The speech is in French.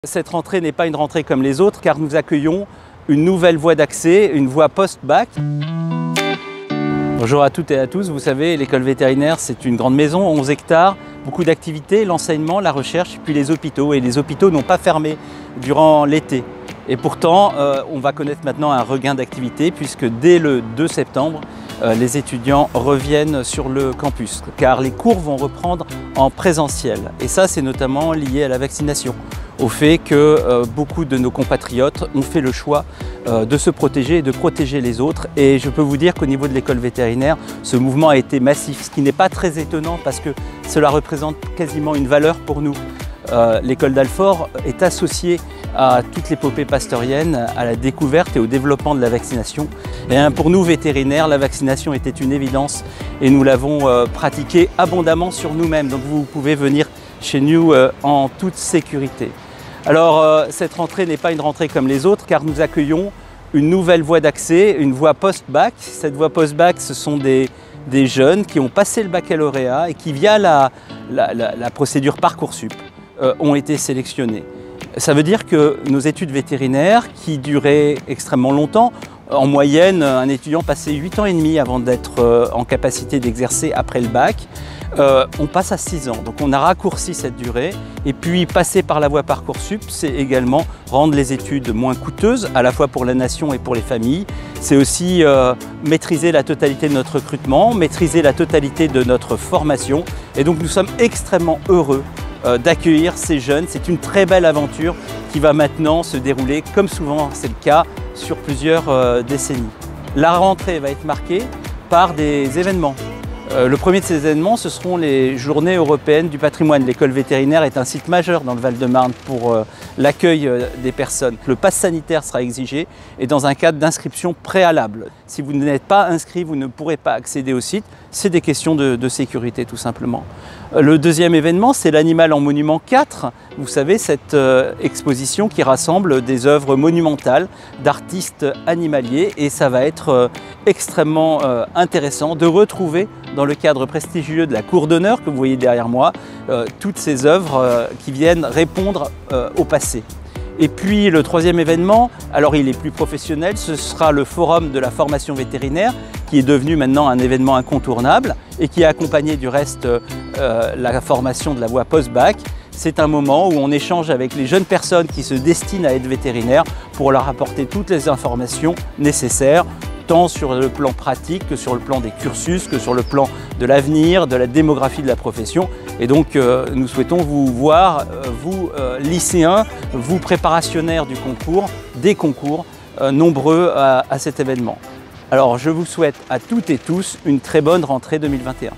Cette rentrée n'est pas une rentrée comme les autres car nous accueillons une nouvelle voie d'accès, une voie post-bac. Bonjour à toutes et à tous, vous savez, l'école vétérinaire c'est une grande maison, 11 hectares, beaucoup d'activités, l'enseignement, la recherche, puis les hôpitaux. Et les hôpitaux n'ont pas fermé durant l'été. Et pourtant, on va connaître maintenant un regain d'activité puisque dès le 2 septembre, les étudiants reviennent sur le campus car les cours vont reprendre en présentiel. Et ça, c'est notamment lié à la vaccination, au fait que beaucoup de nos compatriotes ont fait le choix de se protéger et de protéger les autres. Et je peux vous dire qu'au niveau de l'école vétérinaire, ce mouvement a été massif, ce qui n'est pas très étonnant parce que cela représente quasiment une valeur pour nous. L'école d'Alfort est associée à toute l'épopée pasteurienne, à la découverte et au développement de la vaccination. Et pour nous vétérinaires, la vaccination était une évidence et nous l'avons pratiquée abondamment sur nous-mêmes. Donc vous pouvez venir chez nous en toute sécurité. Alors cette rentrée n'est pas une rentrée comme les autres car nous accueillons une nouvelle voie d'accès, une voie post-bac. Cette voie post-bac, ce sont des jeunes qui ont passé le baccalauréat et qui, via la procédure Parcoursup, ont été sélectionnés. Ça veut dire que nos études vétérinaires, qui duraient extrêmement longtemps, en moyenne, un étudiant passait 8 ans et demi avant d'être en capacité d'exercer après le bac, on passe à 6 ans. Donc on a raccourci cette durée. Et puis passer par la voie Parcoursup, c'est également rendre les études moins coûteuses, à la fois pour la nation et pour les familles. C'est aussi maîtriser la totalité de notre recrutement, maîtriser la totalité de notre formation. Et donc nous sommes extrêmement heureux d'accueillir ces jeunes. C'est une très belle aventure qui va maintenant se dérouler, comme souvent c'est le cas, sur plusieurs décennies. La rentrée va être marquée par des événements. Le premier de ces événements, ce seront les Journées européennes du patrimoine. L'école vétérinaire est un site majeur dans le Val-de-Marne pour l'accueil des personnes. Le pass sanitaire sera exigé et dans un cadre d'inscription préalable. Si vous n'êtes pas inscrit, vous ne pourrez pas accéder au site. C'est des questions de sécurité tout simplement. Le deuxième événement, c'est l'Animal en Monument 4. Vous savez, cette exposition qui rassemble des œuvres monumentales d'artistes animaliers. Et ça va être extrêmement intéressant de retrouver dans le cadre prestigieux de la Cour d'honneur que vous voyez derrière moi, toutes ces œuvres qui viennent répondre au passé. Et puis le troisième événement, alors il est plus professionnel, ce sera le Forum de la formation vétérinaire qui est devenu maintenant un événement incontournable et qui a accompagné du reste la formation de la voie post-bac. C'est un moment où on échange avec les jeunes personnes qui se destinent à être vétérinaires pour leur apporter toutes les informations nécessaires, tant sur le plan pratique que sur le plan des cursus, que sur le plan de l'avenir, de la démographie de la profession. Et donc nous souhaitons vous voir, vous lycéens, vous préparationnaires du concours, des concours, nombreux à cet événement. Alors je vous souhaite à toutes et tous une très bonne rentrée 2021.